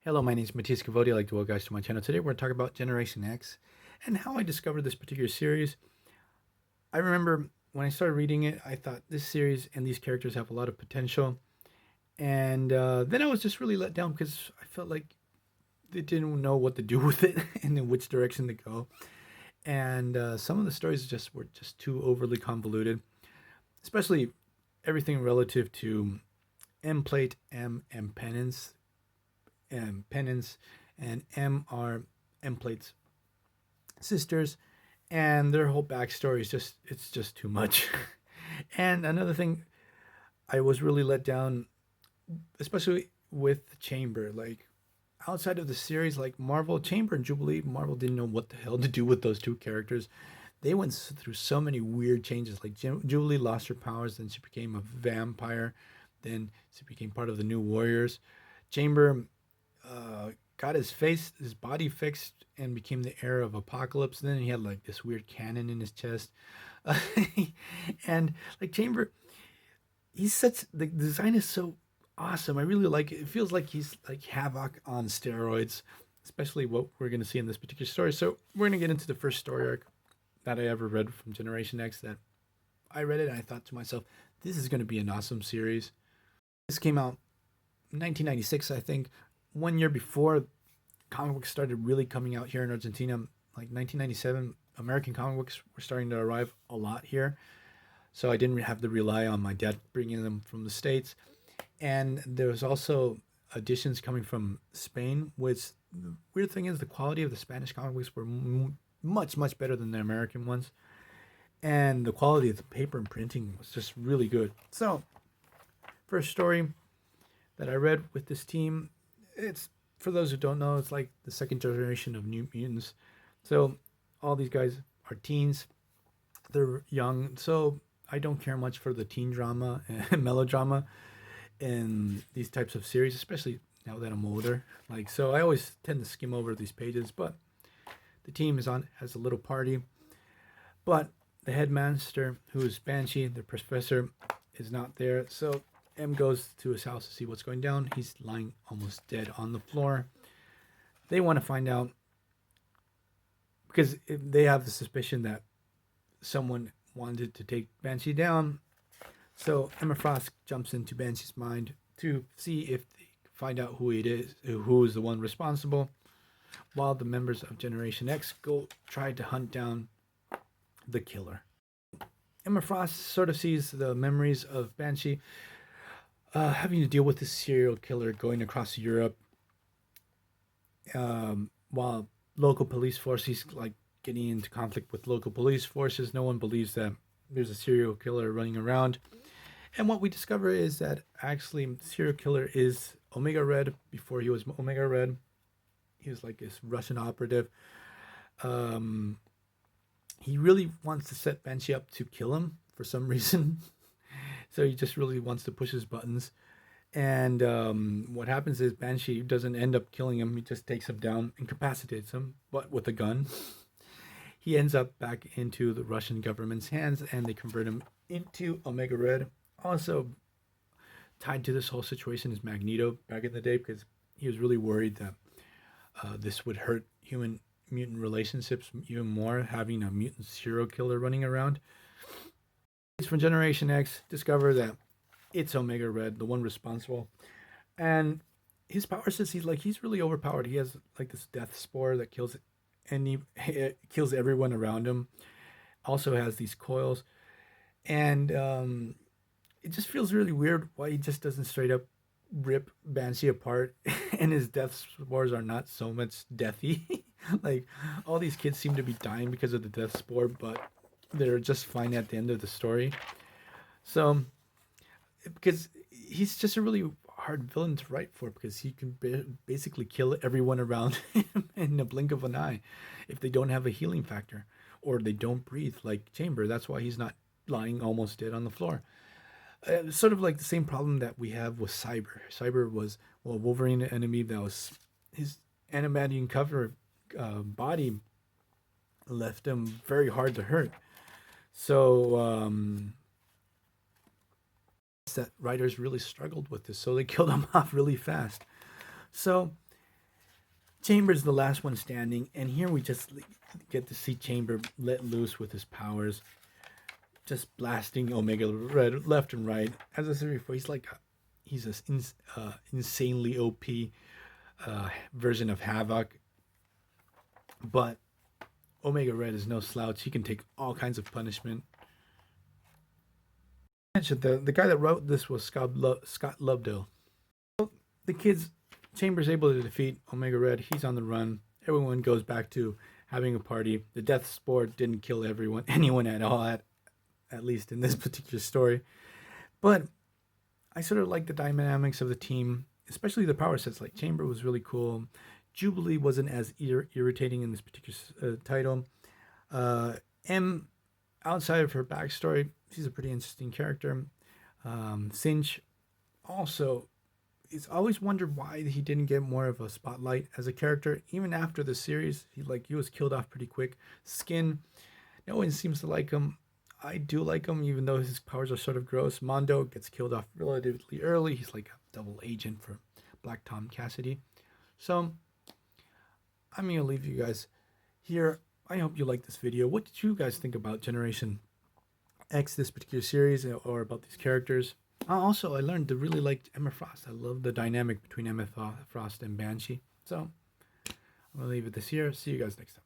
Hello, my name is Matthias Cavodi. I'd like to welcome you guys to my channel. Today we're going to talk about Generation X and how I discovered this particular series. I remember when I started reading it, I thought this series and these characters have a lot of potential. And then I was just really let down because I felt like they didn't know what to do with it and in which direction to go. And some of the stories just were just too overly convoluted, especially everything relative to M Plate, M, and Penance, and M are M Plate's sisters, and their whole backstory is just too much. And another thing, I was really let down, especially with Chamber. Like outside of the series, like Marvel, Chamber and Jubilee, Marvel didn't know what the hell to do with those two characters. They went through so many weird changes. Like Jubilee lost her powers, then she became a vampire, then she became part of the New Warriors. Chamber got his body fixed and became the heir of Apocalypse. And then he had like this weird cannon in his chest. And like Chamber, the design is so awesome. I really like it. It feels like he's like Havoc on steroids, especially what we're going to see in this particular story. So we're going to get into the first story arc that I ever read from Generation X. That I read it and I thought to myself, this is going to be an awesome series. This came out in 1996, I think, 1 year before comic books started really coming out here in Argentina. Like 1997, American comic books were starting to arrive a lot here. So I didn't have to rely on my dad bringing them from the States. And there was also editions coming from Spain, which the weird thing is the quality of the Spanish comic books were much, much better than the American ones. And the quality of the paper and printing was just really good. So, first story that I read with this team, it's, for those who don't know, it's like the second generation of New Mutants. So all these guys are teens. They're young. So I don't care much for the teen drama and melodrama in these types of series, especially now that I'm older. Like, so I always tend to skim over these pages, but the team has a little party. But the headmaster, who is Banshee, the professor, is not there. So M goes to his house to see what's going down. He's lying almost dead on the floor. They want to find out because they have the suspicion that someone wanted to take Banshee down. So Emma Frost jumps into Banshee's mind to see if they can find out who it is, who is the one responsible, while the members of Generation X go try to hunt down the killer. Emma Frost sort of sees the memories of Banshee having to deal with this serial killer going across Europe, while local police forces like getting into conflict with local police forces. No one believes that there's a serial killer running around. And what we discover is that actually the serial killer is Omega Red before he was Omega Red. He was like this Russian operative. He really wants to set Banshee up to kill him for some reason. So he just really wants to push his buttons. And what happens is Banshee doesn't end up killing him. He just takes him down, incapacitates him, but with a gun. He ends up back into the Russian government's hands, and they convert him into Omega Red. Also tied to this whole situation is Magneto back in the day, because he was really worried that this would hurt human mutant relationships even more, having a mutant serial killer running around. From Generation X discover that it's Omega Red, the one responsible, and his power says he's really overpowered. He has like this death spore that kills kills everyone around him. Also has these coils, and it just feels really weird why he just doesn't straight up rip Banshee apart, and his death spores are not so much deathy. Like all these kids seem to be dying because of the death spore, but they're just fine at the end of the story. So, because he's just a really hard villain to write for, because he can basically kill everyone around him in the blink of an eye if they don't have a healing factor or they don't breathe like Chamber. That's why he's not lying almost dead on the floor. Sort of like the same problem that we have with Cyber. Cyber was, well, Wolverine enemy that was his animating cover body left him very hard to hurt. So that writers really struggled with this, so they killed him off really fast. So Chamber's the last one standing, and here we just get to see Chamber let loose with his powers, just blasting Omega Red left and right. As I said before, he's an insanely OP version of Havoc, but Omega Red is no slouch. He can take all kinds of punishment. The guy that wrote this was Scott Lovedale. The kids, Chamber's able to defeat Omega Red. He's on the run. Everyone goes back to having a party. The death sport didn't kill anyone at all, at least in this particular story. But I sort of like the dynamics of the team, especially the power sets. Like Chamber was really cool. Jubilee wasn't as irritating in this particular title. M, outside of her backstory, she's a pretty interesting character. Cinch also, it's always wondered why he didn't get more of a spotlight as a character. Even after the series, he was killed off pretty quick. Skin, no one seems to like him. I do like him, even though his powers are sort of gross. Mondo gets killed off relatively early. He's like a double agent for Black Tom Cassidy. So I'm going to leave you guys here. I hope you like this video. What did you guys think about Generation X, this particular series, or about these characters? Also, I learned to really like Emma Frost. I love the dynamic between Emma Frost and Banshee. So I'm going to leave it this here. See you guys next time.